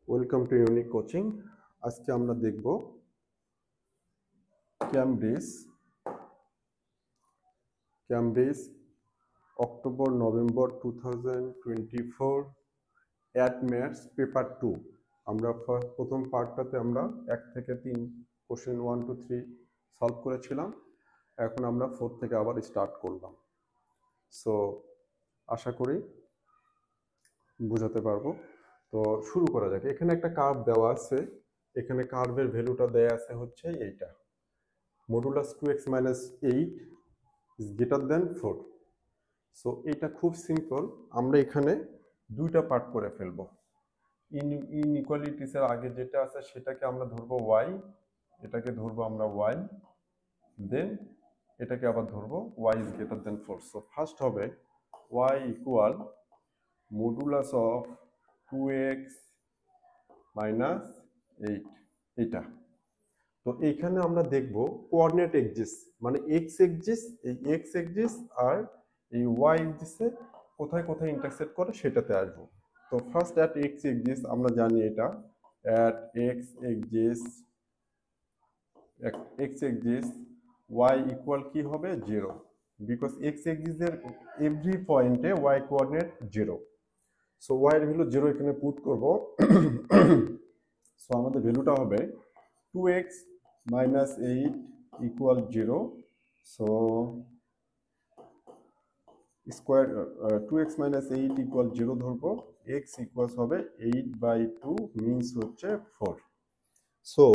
Welcome to unique coaching. আজকে আমরা দেখব Cambridge October November 2024 add maths paper 2। আমরা প্রথম পার্টটাতে আমরা 1 থেকে 3 কোশ্চেন 1 2 3 সলভ করেছিলাম। এখন আমরা 4 থেকে আবার স্টার্ট করলাম। সো আশা করি বোঝাতে পারবো। তো শুরু করা যাক। এখানে একটা কার্ভ দেওয়া আছে, এখানে কার্ভের ভ্যালুটা দেয়া আছে হচ্ছে এইটা, modulus 2x - 8 is greater than 4। So এটা খুব সিম্পল, আমরা এখানে দুইটা পার্ট করে ফেলবো। ইনইকুয়ালিটিসের আগে যেটা আছে সেটাকে আমরা ধরবো y, এটাকে ধরবো আমরা y, দেন এটাকে আবার ধরবো y is greater than 4। So first হবে y equal modulus of 2x - 8, এটা। তো এইখানে আমরা দেখব কোঅর্ডিনেট এক্সিস, মানে এক্স এক্সিস, এই এক্স এক্সিস আর এই ওয়াই এক্সিসে কোথায় কোথায় ইন্টারসেক্ট করে সেটাতে আসবো। তো ফার্স্ট অ্যাট এক্স এক্সিস আমরা জানি এটা at x axis y equal কি হবে 0, বিকজ এক্স এক্সিসের এভরি পয়েন্টে ওয়াই কোঅর্ডিনেট 0। সো ওয়াই এর ভ্যালু 0 এখানে পুট করব। সো আমাদের ভ্যালুটা হবে 2x - 8 equal 0. So square 2x - 8 equal 0 ধরবো, x equals হবে 8/2 means হচ্ছে 4। সো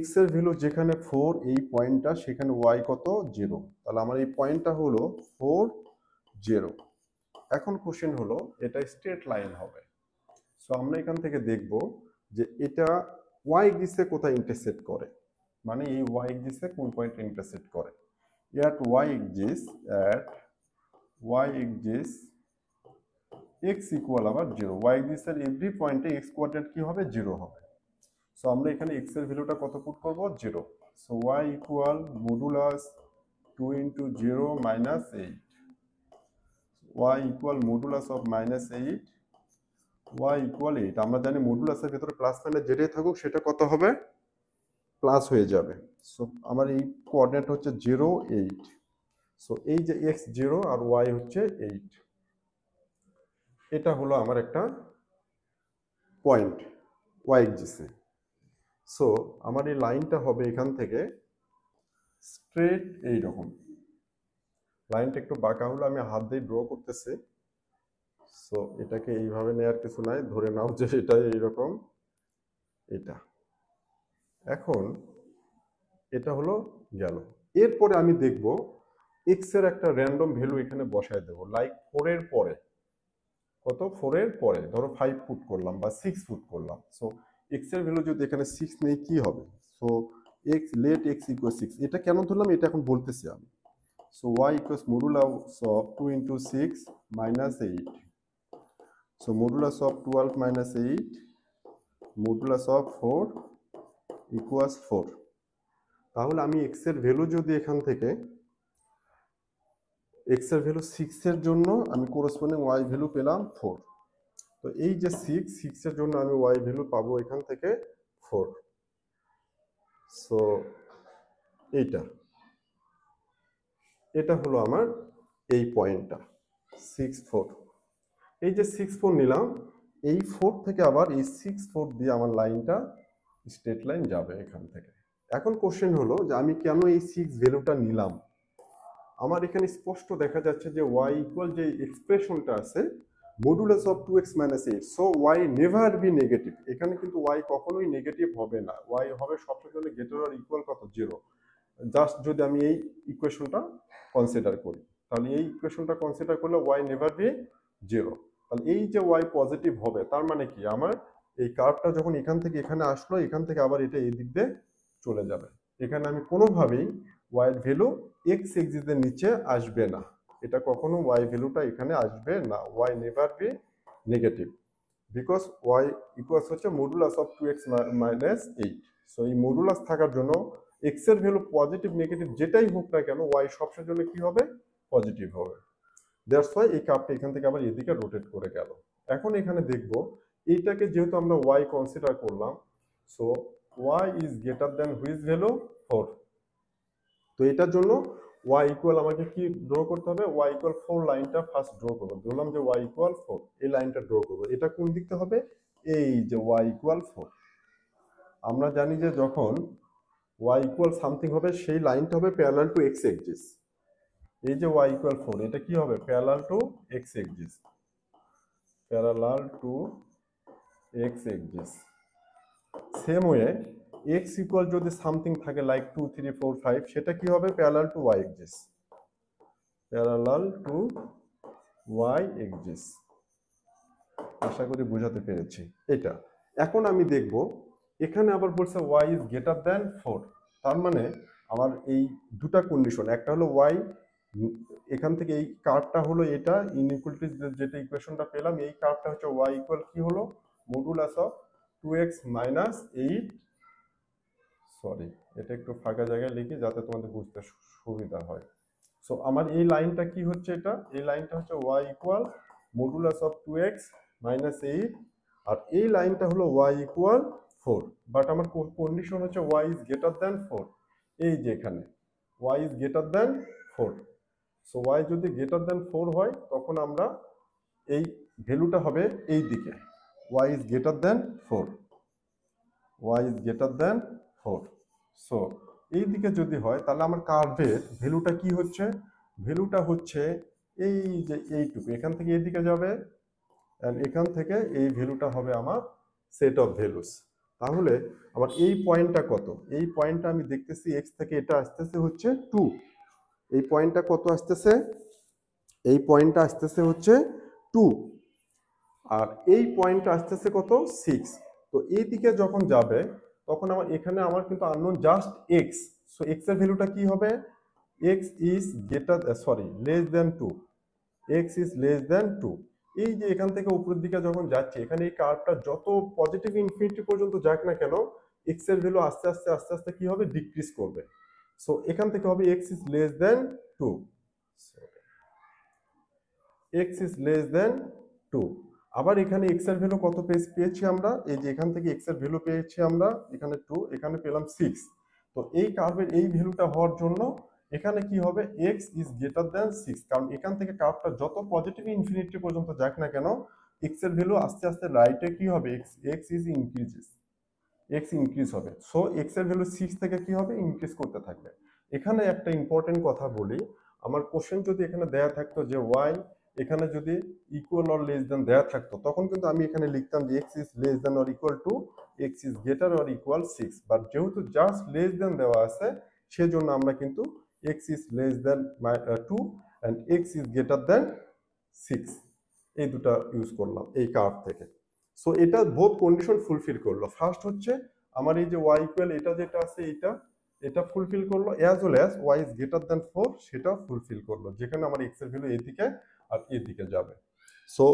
x এর ভ্যালু যেখানে 4 এই পয়েন্টটা, সেখানে y কত 0, তাহলে আমার এই পয়েন্টটা হলো 4 0। এখন কোশ্চেন হলো এটা স্ট্রেট লাইন হবে। সো আমরা এখান থেকে দেখব যে এটা y এক্সিসে কোথায় ইন্টারসেক্ট করে, মানে এই y এক্সিসে কোন পয়েন্টে ইন্টারসেক্ট করে। at y axis x equal আবার 0, y এক্সিসের এভরি পয়েন্টে x কোঅর্ডিনেট কি হবে 0 হবে। সো আমরা এখানে x এর ভ্যালুটা কত পুট করব 0। So y equal modulus 2 * 0 - 8, y equal modulus of -8, y equal 8। আমরা জানি মডুলাসের ভিতরে প্লাস মাইনাস যেটাই থাকুক সেটা কত হবে প্লাস হয়ে যাবে। সো আমার এই কোঅর্ডিনেট হচ্ছে 0 8। সো এই যে x 0 আর y হচ্ছে 8, এটা হলো আমার একটা পয়েন্ট y এক্সিসে। সো আমার এই লাইনটা হবে এখান থেকে স্ট্রেট এইরকম। লাইনটা একটু বাঁকা হলো, আমি হাত দিয়ে ড্র করতেছি। সো এটাকে এইভাবে নেওয়ার কিছু নাই, ধরে নাও যে এটা এইরকম, এটা। এখন এটা হলো গেল। এরপরে আমি দেখব এক্স এর একটা র্যান্ডম ভ্যালু এখানে বসায় দেবো, লাইক 4 এর পরে কত, 4 এর পরে ধরো 5 ফুট করলাম বা 6 ফুট করলাম। সো এক্স এর ভ্যালু যদি এখানে 6 নেই কি হবে, so x let x equal 6। এটা কেন ধরলাম এটা এখন বলতেছি আমি। So y equals modulus of 2 * 6 - 8। So modulus of 12 - 8 modulus of 4 equals 4। তাহলে আমি এক্স এর ভ্যালু যদি এখান থেকে এক্স এর ভ্যালু 6 এর জন্য আমি করসপন্ডিং ওয়াই ভ্যালু পেলাম 4। তো এই যে 6 এর জন্য আমি ওয়াই ভ্যালু পাবো এখান থেকে 4। সো এটা হলো আমার এই পয়েন্টটা 6 4। এই যে 6 4 নিলাম, এই 4 থেকে আবার এই 6 4 দিয়ে আমার লাইনটা স্ট্রেট লাইন যাবে এখান থেকে। এখন কোশ্চেন হলো যে আমি কেন এই 6 ভ্যালুটা নিলাম। আমার এখানে স্পষ্ট দেখা যাচ্ছে যে y ইকুয়াল যে এক্সপ্রেশনটা আছে modulus of 2x - 8, so y never be negative. এখানে কিন্তু y কখনোই নেগেটিভ হবে না, y হবে সবসময় গ্রেটার অর ইকুয়াল কত 0। জাস্ট যদি আমি এই ইকুয়েশনটা কনসিডার করি, তাহলে এই ইকুয়েশনটা কনসিডার করলে y নেভার বি 0। তাহলে এই যে y পজিটিভ হবে তার মানে কি, আমার এই কার্ভটা যখন এখান থেকে এখানে আসলো, এখান থেকে আবার এটা এই দিক দিয়ে চলে যাবে। এখানে আমি কোনোভাবেই y এর ভ্যালু x এক্সিসের নিচে আসবে না, এটা কখনো y ভ্যালুটা এখানে আসবে না, y never be negative, because y equals হচ্ছে মডুলাস অফ 2x - 8। সো এই মডুলাস থাকার জন্য x এর ভ্যালু পজিটিভ নেগেটিভ যেটাই হোক না কেন y সবসময়ের জন্য কি হবে পজিটিভ হবে। দ্যাটস ওয়াই এই কাপটা এখান থেকে আবার এদিকে রোটেট করে গেল। এখন এখানে দেখব এইটাকে যেহেতু আমরা y কনসিডার করলাম, so y is greater than which value 4। তো এটার জন্য y ইকুয়াল আমাকে কি ড্র করতে হবে, y ইকুয়াল 4 লাইনটা ফার্স্ট ড্র করব। ধরলাম যে y ইকুয়াল 4, এই লাইনটা ড্র করব। এটা কোন দিকতে হবে, এই যে y ইকুয়াল 4। আমরা জানি যে যখন y ইকুয়াল সামথিং হবে সেই লাইনটা হবে প্যারালাল টু x এক্সিস। এই যে y ইকুয়াল 4, এটা কি হবে, parallel to x axis, parallel to x axis. Same way x equal যদি সামথিং থাকে লাইক 2 3 4 5, সেটা কি হবে, parallel to y axis, parallel to y axis. আশা করি বোঝাতে পেরেছি এটা। এখন আমি দেখব এখানে আবার বলছে y ইজ গ্রেটার দ্যান 4, তার মানে আমার এই দুটা কন্ডিশন, একটা হলো y, এখান থেকে এই কার্ভটা হলো এটা ইনইকুয়ালিটি যেটা ইকুয়েশনটা পেলাম, এই কার্ভটা হচ্ছে y ইকুয়াল কি হলো, modulus of 2x minus 8, sorry এটা একটু ফাঁকা জায়গায় লিখি যাতে তোমাদের বুঝতে সুবিধা হয়। সো আমার এই লাইনটা কি হচ্ছে, এটা এই লাইনটা হচ্ছে y equal modulus of 2x minus 8, আর এই লাইনটা হলো y ইকুয়াল 4। বাট আমার কন্ডিশন হচ্ছে y ইজ গ্রেটার দ্যান 4। এই যে এখানে y is greater than 4, so y যদি গ্রেটার দ্যান 4 হয় তখন আমরা এই ভ্যালুটা হবে এই দিকে, y is greater than 4, y is greater than 4। So এই দিকে যদি হয় তাহলে আমার কার্ভের ভ্যালুটা কি হচ্ছে, ভ্যালুটা হচ্ছে এই যে এইটুকু, এখান থেকে এইদিকে যাবে, এন্ড এখান থেকে এই ভ্যালুটা হবে আমার সেট অফ ভ্যালুস। তাহলে আমার এই পয়েন্টটা কত, এই পয়েন্টটা আমি দেখতেছি x থেকে এটা আসতেছে হচ্ছে 2, এই পয়েন্টটা কত আসতেছে, এই পয়েন্টটা আসতেছে হচ্ছে 2, আর এই পয়েন্টটা আসতেছে কত 6। তো এই দিকে যখন যাবে তখন আমার এখানে আমার কিন্তু unknown just x, so x এর ভ্যালুটা কি হবে, x is greater sorry less than 2, x is less than 2। এই যে এখান থেকে উপরের দিকে যখন যাচ্ছে, এখানে এই কার্ভটা যত পজিটিভ ইনফিনিটি পর্যন্ত যাক না কেন, x এর ভ্যালু আস্তে আস্তে আস্তে আস্তে কি হবে, ডিক্রিজ করবে। সো এখান থেকে হবে x is less than 2, x is less than 2। আবার এখানে x এর ভ্যালু কত পেয়েছি আমরা, এই যে এখান থেকে x এর ভ্যালু পেয়েছি আমরা, এখানে 2, এখানে পেলাম 6। তো এই কার্ভের এই ভ্যালুটা হওয়ার জন্য এখানে কি হবে, x ইজ গ্রেটার দ্যান 6, কারণ এখান থেকে কার্ভটা যত পজিটিভ ইনফিনিটি পর্যন্ত যাক না কেন, x এর ভ্যালু আস্তে আস্তে রাইটে কি হবে, x is increases, x increase হবে। সো x এর ভ্যালু 6 থেকে কি হবে, ইনক্রিজ করতে থাকবে। এখানে একটা ইম্পর্টেন্ট কথা বলি, আমার কোশ্চেন যদি এখানে দেয়া থাকতো যে y এখানে যদি ইকুয়াল অর লেস দেন দেয়া থাকতো, তখন কিন্তু আমি এখানে লিখতাম যে x is less than or equal to, x is greater or equal 6। But যেহেতু জাস্ট লেস দেন দেওয়া আছে, সেজন্য আমরা কিন্তু x is less than 2 and x is greater than 6 এই দুটা ইউজ করলাম এই কার্ভ থেকে। সো এটা বোথ কন্ডিশন ফুলফিল করলো। ফার্স্ট হচ্ছে আমার এই যে y ইকুয়াল এটা যেটা আছে এটা ফুলফিল করলো, as well as y is greater than 4 সেটাও ফুলফিল করলো, যেখানে আমার x এর ভ্যালু এদিকে আর এদিকে যাবে। সো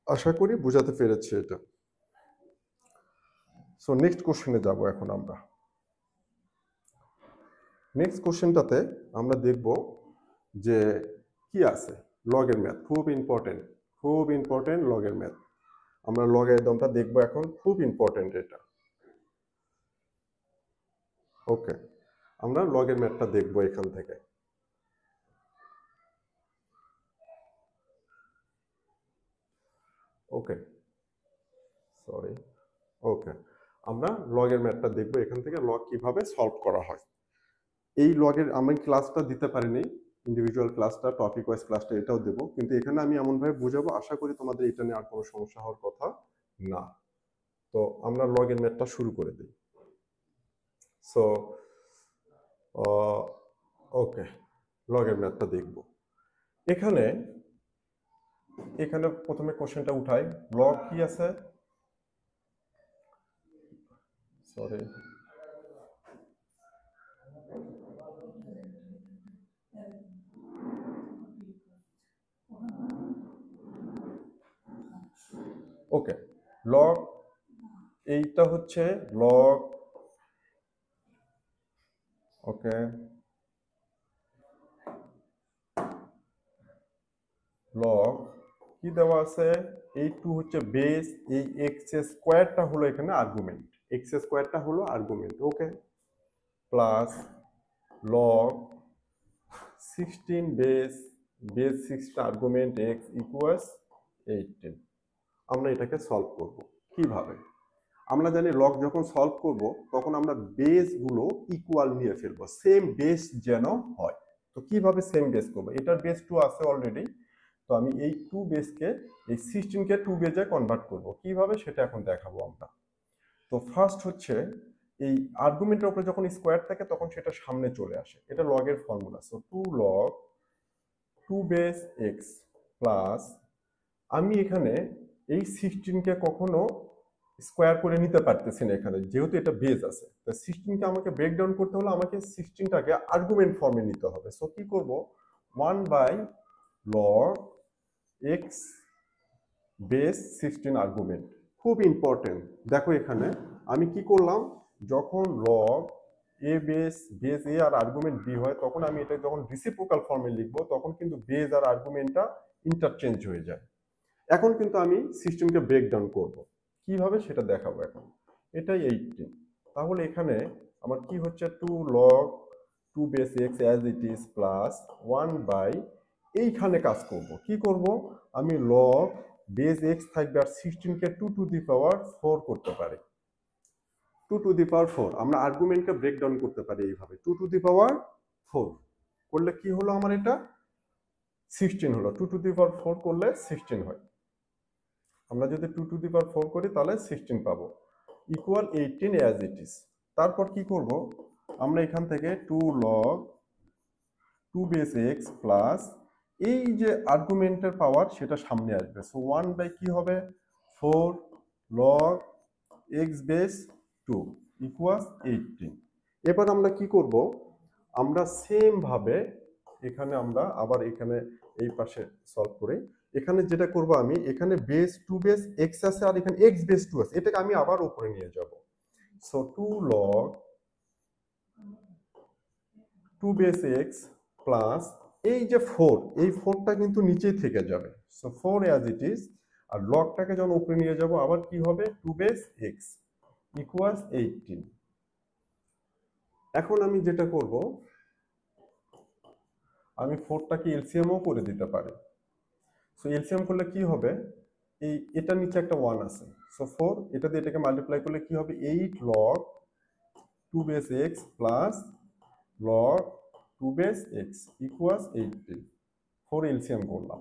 আশা করি বোঝাতে পেরেছি এটা। সো নেক্সট কোশ্চেনে যাব এখন আমরা। নেক্সট কোশ্চেনটাতে আমরা দেখব যে কি আছে, লগের ম্যাথ, খুব ইম্পর্টেন্ট লগের ম্যাথ। আমরা লগারিদমটা দেখবো এখন, খুব ইম্পর্টেন্ট এটা। ওকে, আমরা লগের ম্যাথটা দেখবো এখান থেকে। ওকে সরি, ওকে আমরা লগের ম্যাথটা দেখবো এখান থেকে, লগ কিভাবে সলভ করা হয়। এই লগের আমি ক্লাসটা দিতে পারিনি, ইন্ডিভিজুয়াল ক্লাসটা, টপিক ওয়াইজ ক্লাসটা এটাও দেবো, কিন্তু এখানে আমি এমনভাবে বোঝাবো, আশা করি তোমাদের এটা নিয়ে আর কোনো সমস্যা হওয়ার কথা না। তো আমরা লগের ম্যাথটা শুরু করে দিই। সো ওকে, লগের ম্যাথটা দেখব। এখানে প্রথমে কোশ্চেনটা উঠাই, লগ কি আছে, সরি ওকে, লগ এইটা হচ্ছে লগ, ওকে লগ কি দেওয়া আছে, এই 2 হচ্ছে বেস, এই এক্স স্কোয়ারটা হলো এখানে আর্গুমেন্ট, এক্স স্কোয়ারটা হলো argument, okay, plus log 16 base, base 6টা আর্গুমেন্ট এক্স ইকুয়ালস 18। আমরা এটাকে সলভ করব কিভাবে? আমরা জানি লগ যখন সলভ করব তখন আমরা বেসগুলো ইকুয়াল নিয়ে ফেলবো, সেম বেস যেন হয়। তো কিভাবে সেম বেস করবো? এটার বেস 2 আছে অলরেডি, তো আমি এই 2 বেসকে, এই 16কে 2 বেজে কনভার্ট করব, কিভাবে সেটা এখন দেখাবো আমরা। তো ফার্স্ট হচ্ছে এই আর্গুমেন্টের উপরে যখন স্কোয়ার থাকে তখন সেটা সামনে চলে আসে, এটা লগের formula. So 2 log 2 base x plus, আমি এখানে এই 16কে কখনো স্কোয়ার করে নিতে পারতেছি না এখানে, যেহেতু এটা বেস আছে। তো 16কে আমাকে ব্রেকডাউন করতে হলে আমাকে 16টাকে আর্গুমেন্ট ফর্মে নিতে হবে। সো কি করব, 1 by log x base 16 argument. খুব ইম্পর্টেন্ট, দেখো এখানে আমি কি করলাম, যখন লগ এ বেস এ আর আর্গুমেন্ট বি হয় তখন আমি এটা যখন রিসিপ্রোকাল ফর্মে লিখবো তখন কিন্তু বেস আর আর্গুমেন্টটা ইন্টারচেঞ্জ হয়ে যায়। এখন কিন্তু আমি সিস্টেমকে ব্রেকডাউন করব, কিভাবে সেটা দেখাবো এখন। এটাই 18, তাহলে এখানে আমার কি হচ্ছে, 2 log 2 base x as it is plus 1 by, এইখানে কাজ করব, কি করব, আমি লগ বেস এক্স থাকবে আর 16কে 2 টু দি পাওয়ার 4 করতে পারি, 2 টু দি পাওয়ার 4। আমরা আর্গুমেন্টকে ব্রেকডাউন করতে পারি এইভাবে, 2 টু দি পাওয়ার 4 করলে কি হলো, আমার এটা 16 হলো, 2 টু দি পাওয়ার 4 করলে 16 হয়। আমরা যদি 2 টু দি পাওয়ার 4 করি তাহলে 16 পাবো, ইকুয়াল 18 অ্যাজ ইট ইজ। তারপর কি করব, আমরা এখান থেকে 2 লগ 2 বেস এক্স প্লাস, এই যে আর্গুমেন্টের পাওয়ার সেটা সামনে আসবে, সো 1 বাই কি হবে 4 লগ এক্স বেস 2 ইকুয়াল 18। এবার আমরা কি করব, আমরা সেম ভাবে এখানে আমরা আবার এখানে এই পাশে সলভ করে, এখানে যেটা করব আমি, এখানে বেস 2 বেস এক্স আছে আর এখানে এক্স বেস 2 আছে, এটাকে আমি আবার উপরে নিয়ে যাব। So 2 log 2 base x plus, এই যে 4, এই 4টা কিন্তু নিচেই থেকে যাবে, সো 4 অ্যাজ ইট ইজ, আর লগটাকে যখন উপরে নিয়ে যাব আবার কি হবে 2 বেস এক্স ইকুয়ালস 18। এখন আমি যেটা করব, আমি 4টাকে এলসিএমও করে দিতে পারি। সো এলসিএম করলে কি হবে, এই এটা নিচে একটা 1 আছে, সো 4 এটা দিয়ে এটাকে মাল্টিপ্লাই করলে কি হবে, 8 log 2 base x plus log 2 base x equals 18। 4 LCM করলাম,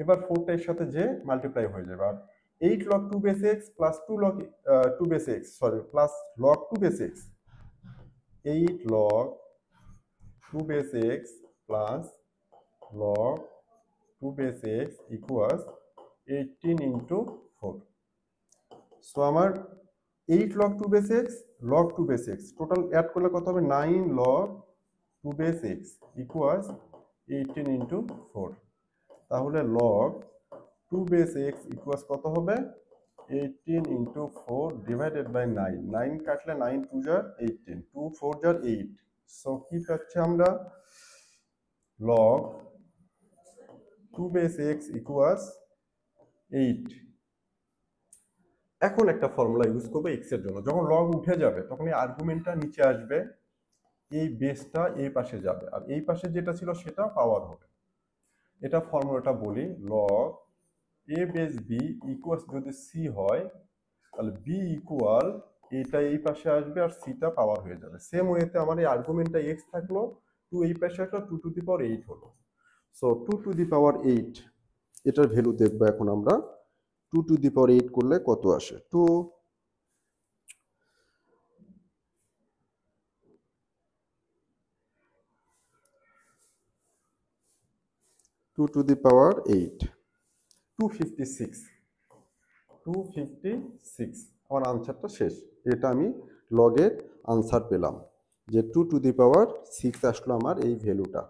এবার 4টা এর সাথে যে মাল্টিপ্লাই হয়ে যাবে, আর 8 log 2 base x plus 2 log 2 base x, sorry plus log 2 base x, 8 log 2 base x plus log 2 base x equals 18 into 4। So আমার 8 log 2 base x log 2 base x total add করলে কত হবে, 9 log 2 base x equals 18 into 4। তাহলে log 2 base x equals কত হবে, 18 into 4 divided by 9, 9 কাটলে 9 2 jar 18, 2 4 jar 8। So কি পাচ্ছি আমরা, log 2 base x equals 8। এখন একটা ফর্মুলা ইউজ করবো x এর জন্য, যখন লগ উঠে যাবে তখন এই আর্গুমেন্টটা নিচে আসবে, এই বেসটা এই পাশে যাবে, আর এই পাশে যেটা ছিল সেটা পাওয়ার হবে। এটা ফর্মুলাটা বলি, log a base b equals, যদি c হয় তাহলে b ইকুয়াল, এটা এই পাশে আসবে আর সিটা পাওয়ার হয়ে যাবে। সেম ওয়েতে আমার এই আর্গুমেন্টটা x থাকলো, 2 এই পাশে আসলো, 2 টু দি পাওয়ার 8 হলো। সো 2 টু দি পাওয়ার 8, এটার ভ্যালু দেখবো এখন আমরা, 2 টু দি পাওয়ার 8 করলে কত আসে, 2 টু দি পাওয়ার 8, 256, 256 আমার আনসারটা শেষ। এটা আমি লগের আনসার পেলাম যে 2 টু দি পাওয়ার 6 আসলো আমার এই ভ্যালুটা।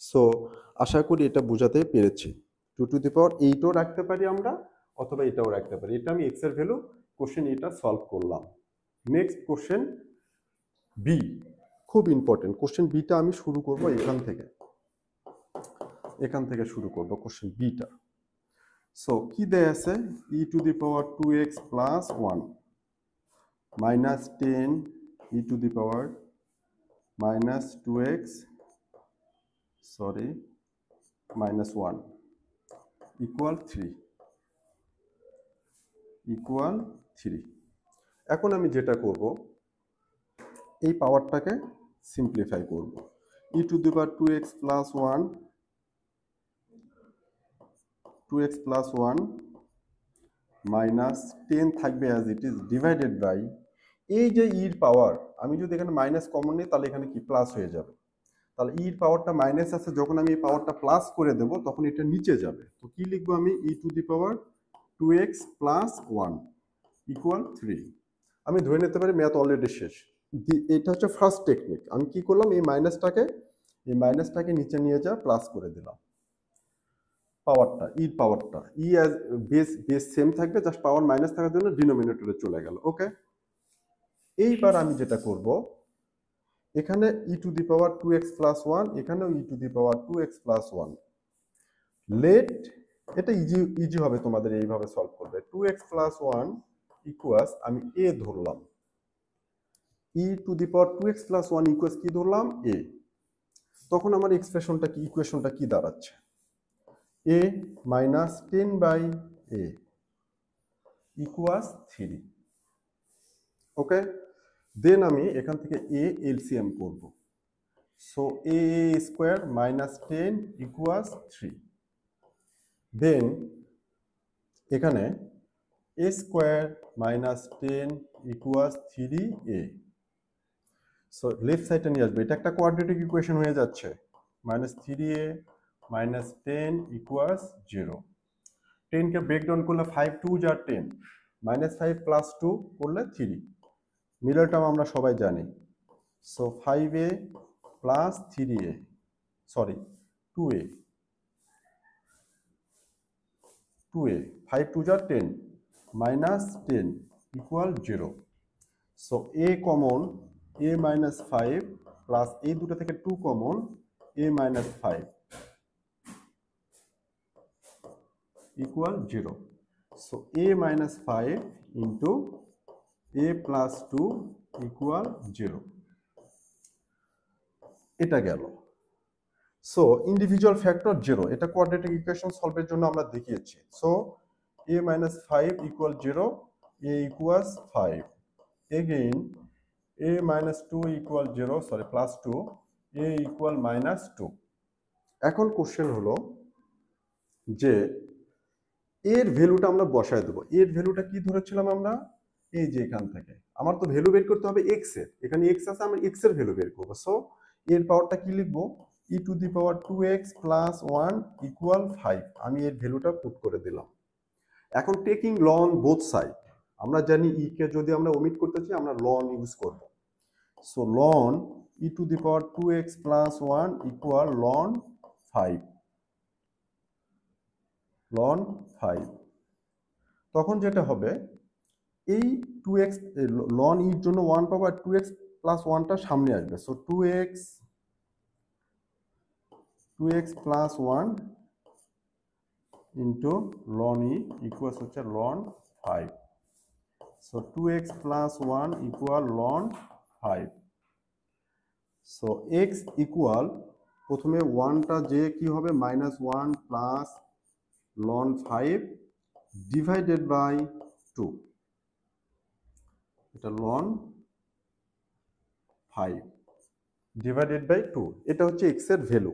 সো আশা করি এটা বোঝাতে পেরেছি। 2 টু দি পাওয়ার 8ও রাখতে পারি আমরা, অথবা এটাও রাখতে পারি। এটা আমি এক্স এর ভ্যালু কোশ্চেন এটা সলভ করলাম। নেক্সট কোশ্চেন বি, খুব ইম্পর্টেন্ট কোশ্চেন বিটা। আমি শুরু করব এখান থেকে শুরু করব কোশ্চেন বিটা। সো কি দেয়া আছে e to the power 2x plus 1 minus 10 e to the power minus 2x minus 1 equal 3 equal 3। এখন আমি যেটা করব এই পাওয়ারটাকে সিম্পলিফাই করব। E to the power 2x plus 1 2x plus 1 minus 10 থাকবে as it is divided by এই যে ইর পাওয়ার, আমি যদি এখানে মাইনাস কমন নিই তাহলে এখানে কি প্লাস হয়ে যাবে, তাহলে ইর পাওয়ারটা মাইনাস আছে, যখন আমি এই পাওয়ারটা প্লাস করে দেব তখন এটা নিচে যাবে। তো কি লিখবো আমি e to the power 2x plus 1 equal 3। আমি ধরে নিতে পারি ম্যাথ অলরেডি শেষ। এটা হচ্ছে ফার্স্ট টেকনিক। আমি কি করলাম এই মাইনাসটাকে নিচে নিয়ে যা প্লাস করে দিলাম। পাওয়ারটা ই অ্যাজ বেস সেম থাকবে, জাস্ট পাওয়ার মাইনাস থাকার জন্য ডিনোমিনেটরে চলে গেল। ওকে, এইবার আমি যেটা করব এখানে ই to the power 2x plus 1, এখানেও e to the power 2x plus 1। Let এটা ইজি হবে তোমাদের এইভাবে সলভ করবে। 2x প্লাস 1 ইকুয়ালস আমি এ ধরলাম, e to the power 2x plus 1 equals কি ধরলাম এ। তখন আমার ইকুয়েশনটা কি দাঁড়াচ্ছে a minus 10 by a equals 3। Okay, then আমি এখান থেকে a এলসিএম করব। So a square minus 10 equals 3। Then এখানে a square minus 10 equals 3a। So left সাইডে নিয়ে আসবে, এটা একটা কোয়াড্রেটিক ইকুয়েশন হয়ে যাচ্ছে। Minus 3a minus 10 equals 0। 10কে ব্রেকডাউন করলে 5 2 যা 10, মাইনাস 5 প্লাস 2 করলে 3, মিডল টার্ম আমরা সবাই জানি। So 5a plus 3a 2a 5 2 যা 10 minus 10 equal 0। So a common a minus 5 plus এই দুটো থেকে 2 common a minus 5 equal 0। So a minus 5 into a plus 2 equal 0। এটা গেল। সো ইন্ডিভিজুয়াল ফ্যাক্টর 0, এটা কোয়াড্রেটিক ইকুয়েশন সলভের জন্য আমরা দেখিয়েছি। So a minus 5 equal 0, a equals 5, again a minus 2 equal 0 plus 2, a equal minus 2। এখন কোশ্চেন হলো যে এর ভ্যালুটা আমরা বসায় দেবো। এর ভ্যালুটা কি ধরেছিলাম আমরা, এই যে এখান থেকে আমার তো ভ্যালু বের করতে হবে এক্স এর, এখানে এক্স আছে, আমরা এক্স এর ভ্যালু বের করবো। সো এর পাওয়ারটা কি লিখবো e to the power 2x plus 1 equal 5। আমি এর ভ্যালুটা পুট করে দিলাম। এখন টেকিং লন বোথ সাইড, আমরা জানি ই কে যদি আমরা ওমিট করতে চাই আমরা লন ইউজ করব। So ln e to the power 2x plus 1 equal loan 5 ln 5। তখন যেটা হবে এই 2x লন ইর জন্য 1 পাবো, আর 2x প্লাস 1টা সামনে আসবে। সো 2x প্লাস 1 ইন্টু লন ই ইকুয়ালস হচ্ছে লন 5। So 2x plus 1 equal loan 5। So x equal প্রথমে 1টা যে কি হবে minus 1 plus loan 5 divided by 2, এটা লন 5 ডিভাইডেড বাই 2। এটা হচ্ছে x এর ভ্যালু।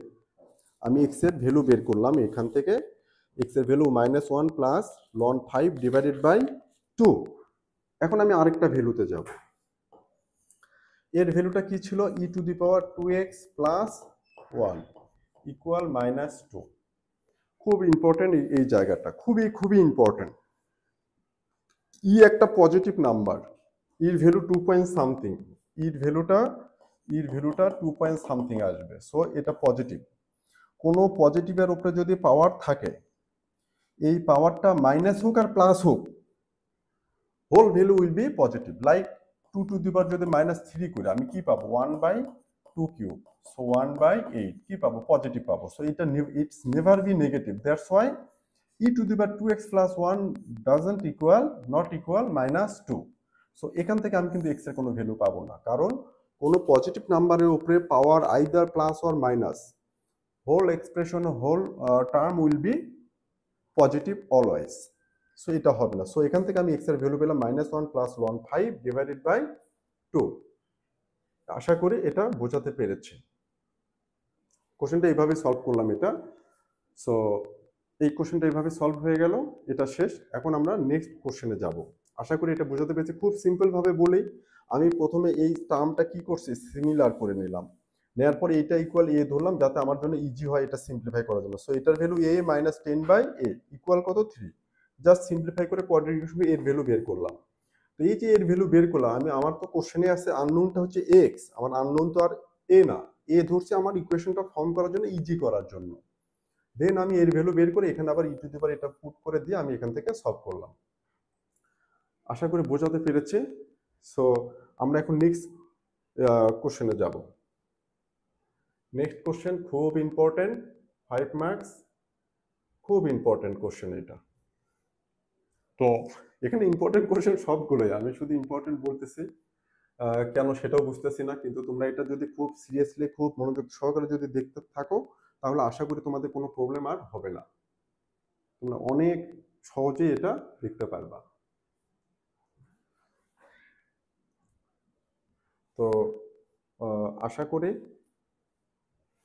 আমি x এর ভ্যালু বের করলাম এখান থেকে, x এর value minus 1 plus loan 5 divided by 2। এখন আমি আরেকটা ভ্যালুতে যাব। এর ভ্যালুটা কি ছিল e to the power 2x plus 1 equal minus 2। খুব ইম্পর্টেন্ট এই জায়গাটা, খুবই ইম্পর্টেন্ট। ই একটা পজিটিভ নাম্বার, ইর ভ্যালু 2 পয়েন্ট সামথিং, ইর ভ্যালুটা 2 পয়েন্ট সামথিং আসবে। সো এটা পজিটিভ। কোনো পজিটিভের উপরে যদি পাওয়ার থাকে, এই পাওয়ারটা মাইনাস হোক আর প্লাস হোক, whole value will be positive. Like 2 to the power যদি মাইনাস 3 করি আমি কি পাবো 1/2 কিউব। সো 1/8 কি পাবো পজিটিভ পাবো। সো এটা it's never be negative. That's why e to the power 2x plus 1 doesn't equal not equal minus 2. So এখান থেকে আমি কিন্তু x এর কোনো ভ্যালু পাবো না, কারণ কোনো পজিটিভ নাম্বারের উপরে power either plus or minus, whole expression whole term will be positive always. So এটা হবে না। সো এখান থেকে আমি x এর ভ্যালু পেলাম -1 + 1/5 ডিভাইডেড বাই 2। আশা করি এটা বোঝাতে পেরেছি। কোশ্চেনটা এইভাবে সলভ করলাম এটা। সো এই কোশ্চেনটা এইভাবে সলভ হয়ে গেল, এটা শেষ। এখন আমরা নেক্সট কোশ্চেনে যাব। আশা করি এটা বোঝাতে পেরেছি। খুব সিম্পল ভাবে বলি, আমি প্রথমে এই টার্মটা কি করছি, সিমিলার করে নিলাম, নেওয়ার পরে এটা ইকুয়াল এ ধরলাম যাতে আমার জন্য ইজি হয় এটা সিম্পলিফাই করার জন্য। সো এটার ভ্যালু a - 10/a ইকুয়াল কত 3। জাস্ট সিম্পলিফাই করে কোয়াড্রেটিক ইকুয়েশনে এর ভ্যালু বের করলাম। তো এই যে এর ভ্যালু বের করলাম, আমার তো কোশ্চেনে আছে আননোনটা হচ্ছে x, আমার আননোন তো আর a না, a ধরছে আমার ইকুয়েশনটা ফর্ম করার জন্য, ইজি করার জন্য। দেন আমি এর ভ্যালু বের করে এখানে আবার ই টু দি পাওয়ার এটা পুট করে দিয়ে আমি এখান থেকে সলভ করলাম। আশা করি বোঝাতে পেরেছি। সো আমরা এখন নেক্সট কোশ্চেনে যাব। নেক্সট কোশ্চেন খুব ইম্পর্টেন্ট, 5 মার্কস, খুব ইম্পর্টেন্ট কোশ্চেন এটা। তো এখানে ইম্পর্টেন্ট কোশ্চেন সবগুলোই, আমি শুধু ইম্পর্টেন্ট বলতেছি কেন সেটাও বুঝতেছি না, কিন্তু তোমরা এটা যদি খুব সিরিয়াসলি খুব মনোযোগ সহকারে যদি দেখতে থাকো তাহলে আশা করি তোমাদের কোনো প্রবলেম আর হবে না, তোমরা অনেক সহজেই এটা দেখতে পারবা। তো আশা করি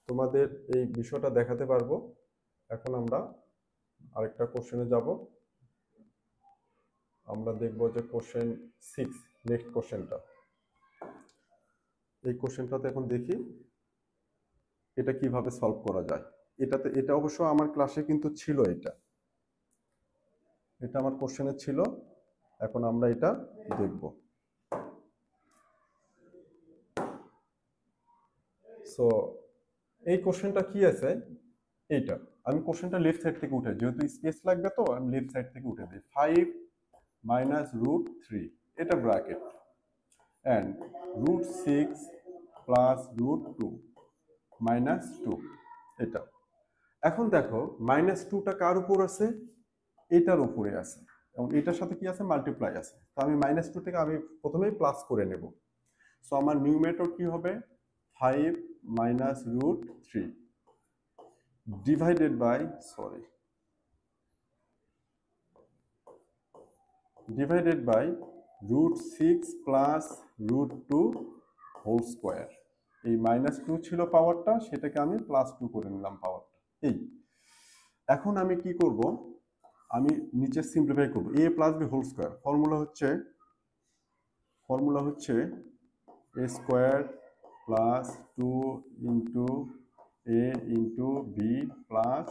তোমাদের এই বিষয়টা দেখাতে পারবো। এখন আমরা আরেকটা কোশ্চেনে যাব। আমরা দেখব যে কোশ্চেন 6, নেক্সট কোশ্চেনটা। এই কোশ্চেনটাতে এখন দেখি এটা কিভাবে সলভ করা যায়। এটা অবশ্য আমার ক্লাসে কিন্তু ছিল, এটা আমার কোশ্চেনে ছিল। এখন আমরা এটা দেখব। সো এই কোশ্চেনটা কি আছে, এইটা আমি কোশ্চেনটা লেফট সাইড থেকে উঠে, যেহেতু স্পেস লাগবে তো আমি লেফট সাইড থেকে উঠে দিই। 5 - √3 এটা ব্র্যাকেট and √6 + √2 - 2 এটা। এখন দেখো -2টা কার উপর আছে, এটার উপরে আছে, এবং এটার সাথে কি আছে, মাল্টিপ্লাই আছে। তো আমি -2 থেকে আমি প্রথমেই প্লাস করে নেব। সো আমার নিউমেটর কি হবে, 5 - √3 ডিভাইডেড বাই √6 + √2 হোল স্কোয়ার। এই -2 ছিল পাওয়ারটা, সেটাকে আমি +2 করে নিলাম পাওয়ারটা। এই এখন আমি কি করব, আমি নিচে সিম্পলিফাই করব। a + b whole square formula হচ্ছে a square plus 2 into a into b plus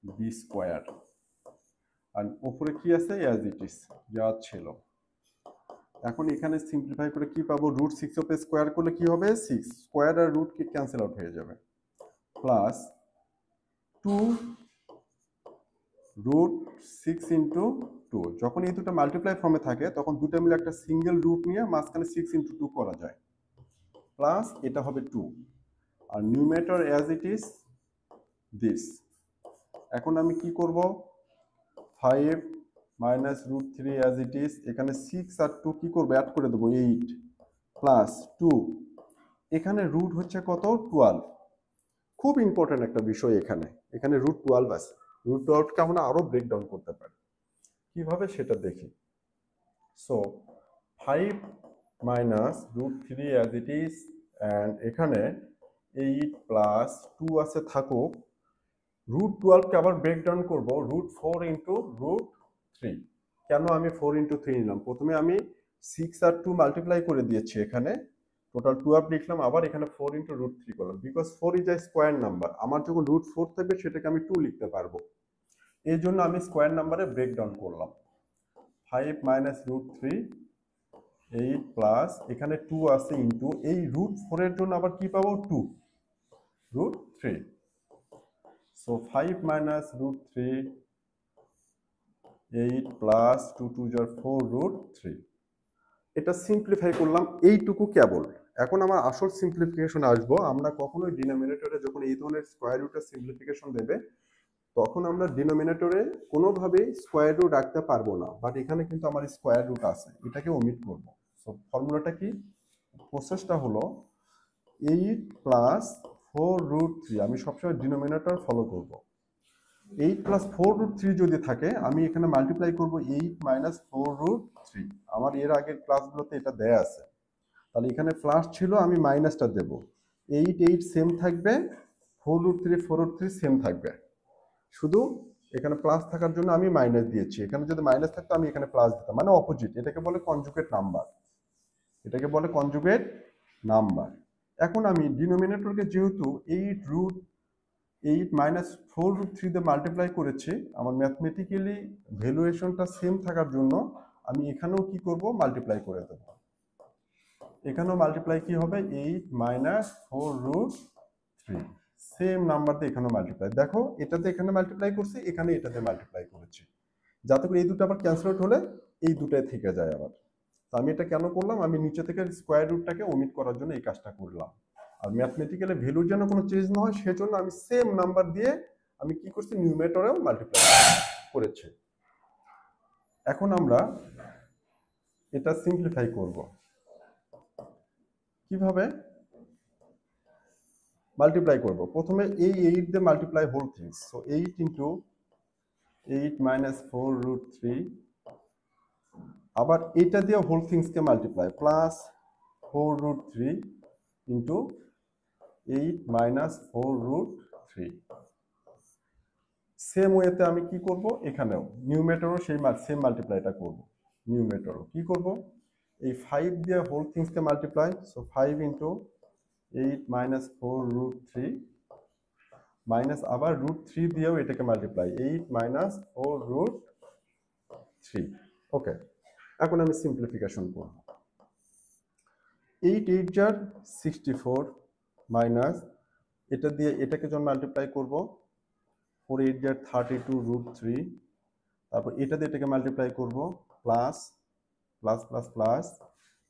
b square, আর উপরে কি আছে, অ্যাজ ইট ইজ যা ছিল। এখন এখানে সিম্পলিফাই করে কি পাবো, √6 ওপরে স্কোয়ার করলে কি হবে, 6 স্কোয়ার আর রুট কি ক্যান্সেল আউট হয়ে যাবে, প্লাস 2 √6 ইন্টু 2। যখন এই দুটো মাল্টিপ্লাই ফর্মে থাকে তখন দুটো মিলে একটা সিঙ্গেল রুট নিয়ে মাঝখানে 6 ইন্টু 2 করা যায়, প্লাস এটা হবে 2, আর নিউমেটর অ্যাজ ইট ইজ দিস। এখন আমি কি করব, 5 - √3 অ্যাজ ইট ইজ, এখানে 6 আর 2 কি করবো, অ্যাড করে দেবো 8 প্লাস 2, এখানে রুট হচ্ছে কত, 12। খুব ইম্পর্টেন্ট একটা বিষয়, এখানে √12 আছে। √12কে আমরা আরো ব্রেকডাউন করতে পারি, কিভাবে সেটা দেখি। So 5 - √3 as it is, and এখানে 8 প্লাস 2 আছে থাকুক, √12কে আবার ব্রেকডাউন করব √4 ইন্টু √3। কেন আমি 4 ইন্টু 3 নিলাম, প্রথমে আমি 6 আর 2 মাল্টিপ্লাই করে দিয়েছি, এখানে টোটাল 12 লিখলাম, আবার এখানে 4 ইন্টু √3 করলাম, because 4 is a square number. আমার যখন √4 থাকবে সেটাকে আমি 2 লিখতে পারবো, এই জন্য আমি স্কোয়ার নাম্বারে ব্রেকডাউন করলাম। 5 - √3, 8 প্লাস এখানে 2 আছে ইন্টু এই √4 এর জন্য আবার কি পাবো, 2 √3। So 5 - √3, 8 plus 2 2 = 4 √3। এটা সিম্পলিফাই করলাম এইটুকু কেবল। এখন আমার আসল সিম্পলিফিকেশন আসবো। আমরা কখনোই ডিনোমিনেটরে যখন এই ধরনের স্কয়ার রুটের সিম্পলিফিকেশন দেবে তখন আমরা ডিনোমিনেটরে কোনোভাবেই স্কোয়ার রুট রাখতে পারবো না, বাট এখানে কিন্তু আমার স্কোয়ার রুট আছে, এটাকে ওমিট করব। সো ফর্মুলাটা কি, প্রসেসটা হলো 8 প্লাস 4√3, আমি সবসময় ডিনোমিনেটর ফলো করব। 8 প্লাস 4√3 যদি থাকে আমি এখানে মাল্টিপ্লাই করব 8 মাইনাস 4√3। আমার এর আগের ক্লাসগুলোতে এটা দেয়া আছে, তাহলে এখানে প্লাস ছিল, আমি মাইনাসটা দেব। 8 8 সেম থাকবে, 4√3 সেম থাকবে, শুধু এখানে প্লাস থাকার জন্য আমি মাইনাস দিয়েছি। এখানে যদি মাইনাস থাকতো আমি এখানে প্লাস দিতাম, মানে অপোজিট। এটাকে বলে কনজুগেট নাম্বার, এটাকে বলে কনজুগেট নাম্বার। এখন আমি ডিনোমিনেটরকে যেহেতু 8 মাইনাস 4√3 দিয়ে মাল্টিপ্লাই করেছি, আমার ম্যাথমেটিক্যালি ভ্যালুয়েশনটা সেম থাকার জন্য আমি এখানেও কি করব, মাল্টিপ্লাই করে দেব। এখানেও মাল্টিপ্লাই কি হবে, 8 মাইনাস 4√3, সেম নাম্বার দিয়ে এখানেও মাল্টিপ্লাই। দেখো এটাতে এখানে মাল্টিপ্লাই করছি, এখানে এটাতে মাল্টিপ্লাই করেছি, যাতে করে এই দুটো আবার ক্যান্সেল আউট হলে এই দুটাই থেকে যায় আবার। তো আমি এটা কেন করলাম, আমি নিচে থেকে স্কোয়ার রুটটাকে ওমিট করার জন্য এই কাজটা করলাম। আর ম্যাথমেটিক্যালি ভ্যালুর যেন কোনো চেঞ্জ না হয় সেজন্য আমি সেম নাম্বার দিয়ে আমি কি করছি, নিউমেটরেও মাল্টিপ্লাই করেছি। এখন আমরা এটা সিম্পলিফাই করব। কিভাবে মাল্টিপ্লাই করব, প্রথমে এই 8 দিয়ে multiply whole things. So 8 into 8 minus 4√3, আবার এটা দিয়ে হোল থিংসকে multiply, plus 4√3 into 8 minus 4√3। Same ওয়েতে আমি কি করব, এখানেও নিউমেটরও সেই সেম মাল্টিপ্লাইটা করব। নিউমেটরও কি করব, এই 5 দিয়ে হোল থিংসকে multiply, so 5 into 8 minus 4√3 minus আবার √3 দিয়েও এটাকে মাল্টিপ্লাই, 8 মাইনাস 4√3। ওকে, এখন আমি সিম্পলিফিকেশন করব। 8 8 যার 64 মাইনাস এটা দিয়ে এটাকে যখন মাল্টিপ্লাই করব, 4 8 যার 32√3, তারপর এটা দিয়ে এটাকে মাল্টিপ্লাই করব, plus plus plus plus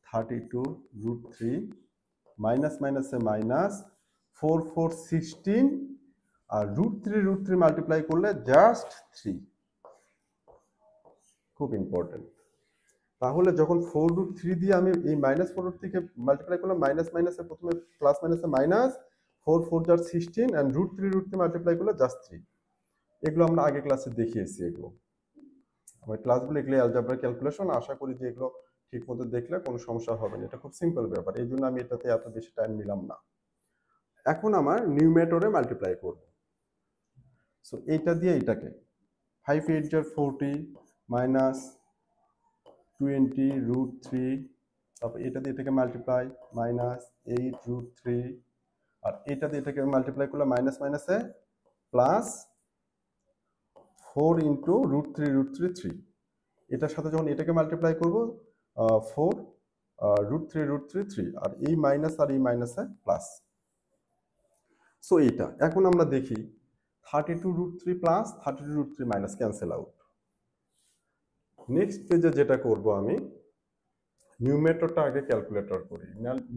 32√3 minus মাইনাসে মাইনাস 4 4 16, আর √3 মাল্টিপ্লাই করলে জাস্ট 3। খুব ইম্পর্টেন্ট। তাহলে যখন 4√3 দিয়ে আমি এই মাইনাস 4√3 কে মাল্টিপ্লাই করলাম, মাইনাস মাইনাসে প্রথমে প্লাস মাইনাসে মাইনাস, 4 4 যার 16, এন্ড √3 মাল্টিপ্লাই করলে জাস্ট 3। এগুলো আমরা আগে ক্লাসে দেখিয়েছি, এগুলো আমার ক্লাসগুলো, এগুলো অ্যালজেব্রা ক্যালকুলেশন। আশা করি যে এগুলো ঠিক মতো দেখলে কোনো সমস্যা হবে না, এটা খুব সিম্পল ব্যাপার, এই জন্য আমি এটাতে এত বেশি টাইম নিলাম না। এখন আমার নিউমেটরে মাল্টিপ্লাই করব। সো এইটা দিয়ে এটাকে 5 8 যার 40 মাইনাস 20√3, তারপর এটা দিয়ে এটাকে মাল্টিপ্লাই, মাইনাস 8√3, আর এটা দিয়ে এটাকে মাল্টিপ্লাই করলে মাইনাস মাইনাসে প্লাস 4 ইন্টু √3 এটার সাথে যখন এটাকে মাল্টিপ্লাই করব, 4 √3 আর এই মাইনাস আর এই মাইনাসে প্লাস। সো এটা এখন আমরা দেখি 32√3 plus 32√3 minus cancel out. Next পেজে যেটা করব, আমি নিউমেটরটা আগে ক্যালকুলেটর করি।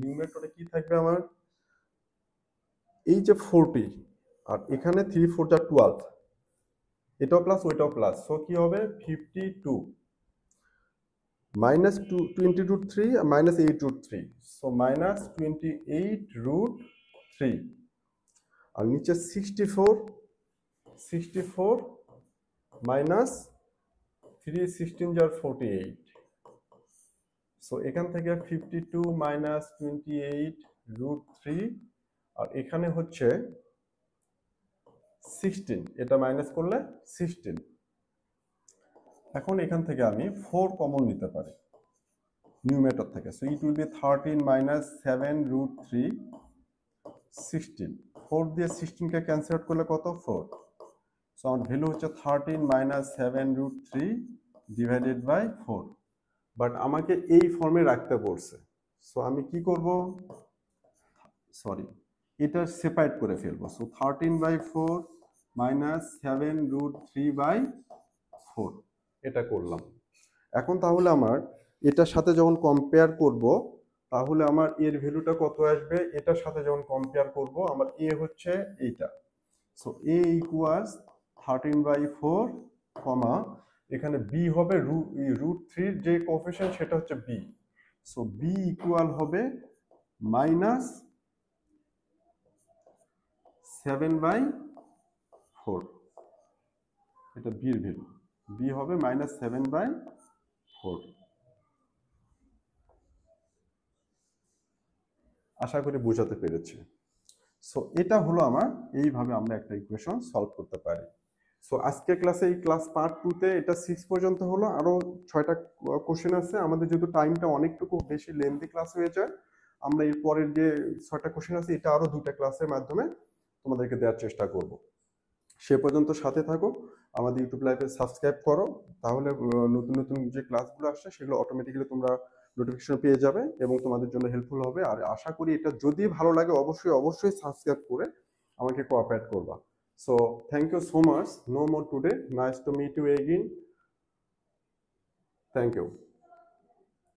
নিউমেটরে কি থাকবে আমার, এই যে 40 আর এখানে 3 4 যা 12, এটাও প্লাস ওইটাও প্লাস, সো কি হবে 52 মাইনাস 20√3 মাইনাস 8√3, সো মাইনাস 28√3, আর নিচে 64 মাইনাস 3 16 যার 48, সো এখান থেকে 52 মাইনাস 28√3, আর এখানে হচ্ছে 16, এটা মাইনাস করলে 16। এখন এখান থেকে আমি 4 কমন নিতে পারি নিউমেটর থেকে, so it will be 13 minus 7√3 16। 4 দিয়ে 16 কে ক্যান্সেল আউট করলে কত, 4। সো আমার ভ্যালু হচ্ছে 13 মাইনাস 7√3 ডিভাইডেড বাই 4, বাট আমাকে এই ফর্মে রাখতে বলছে। সো আমি কি করব, সরি, এটা সেপারেট করে ফেলবো। সো 13/4 মাইনাস 7√3/4 এটা করলাম। এখন তাহলে আমার এটার সাথে যখন কম্পেয়ার করব, তাহলে আমার এর ভ্যালুটা কত আসবে, এটার সাথে যখন কম্পেয়ার করব, আমার এ হচ্ছে এইটা। সো এ ইকুয়ালস 13/4 কমা এখানে বি হবে √3 যে কোএফিসিয়েন্ট সেটা হচ্ছে বি, সো বি ইকুয়াল হবে -7/4, এটা বির ভ্যালু, বি হবে -7/4। আশা করি বোঝাতে পেরেছি। সো এটা হলো আমার, এইভাবে আমরা একটা ইকুয়েশন সলভ করতে পারি। সো আজকের ক্লাসে এই ক্লাস পার্ট 2 তে এটা 6 পর্যন্ত হলো, আরো 6টা কোশ্চেন আছে আমাদের, যেহেতু টাইমটা অনেকটুকু বেশি লেন্থি ক্লাস হয়ে যায়, আমরা এর পরের যে 6টা কোশ্চেন আছে এটা আরো 2টা ক্লাসের মাধ্যমে তোমাদেরকে দেওয়ার চেষ্টা করব। সে পর্যন্ত সাথে থাকো, আমাদের ইউটিউব লাইভে সাবস্ক্রাইব করো, তাহলে নতুন নতুন যে ক্লাসগুলো আসছে সেগুলো অটোমেটিক্যালি তোমরা নোটিফিকেশন পেয়ে যাবে এবং তোমাদের জন্য হেল্পফুল হবে। আর আশা করি এটা যদি ভালো লাগে অবশ্যই অবশ্যই সাবস্ক্রাইব করে আমাকে কোঅপারেট করবা। So thank you so much, no more today, nice to meet you again, thank you.